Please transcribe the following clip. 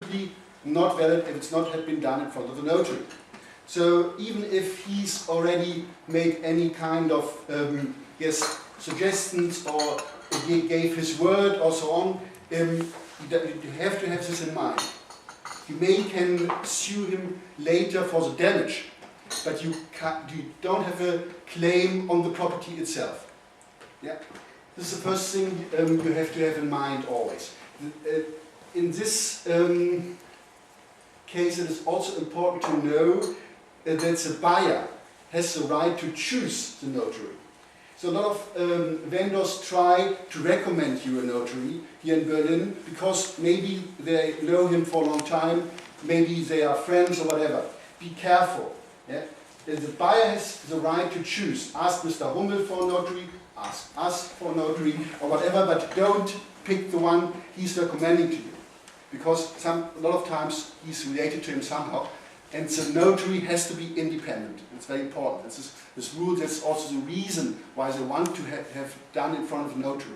simply not valid if it's not had been done in front of the notary. So even if he's already made any kind of suggestions or he gave his word or so on, you have to have this in mind. You can sue him later for the damage, but you don't have a claim on the property itself. Yeah? This is the first thing you have to have in mind always. In this case, it is also important to know that the buyer has the right to choose the notary. So a lot of vendors try to recommend you a notary here in Berlin because maybe they know him for a long time, maybe they are friends or whatever. Be careful. Yeah? The buyer has the right to choose. Ask Mr. Hummel for a notary, ask us for a notary or whatever, but don't pick the one he's recommending to you. Because a lot of times he's related to him somehow. And the notary has to be independent. It's very important. This rule, that's also the reason why they want to have done in front of a notary.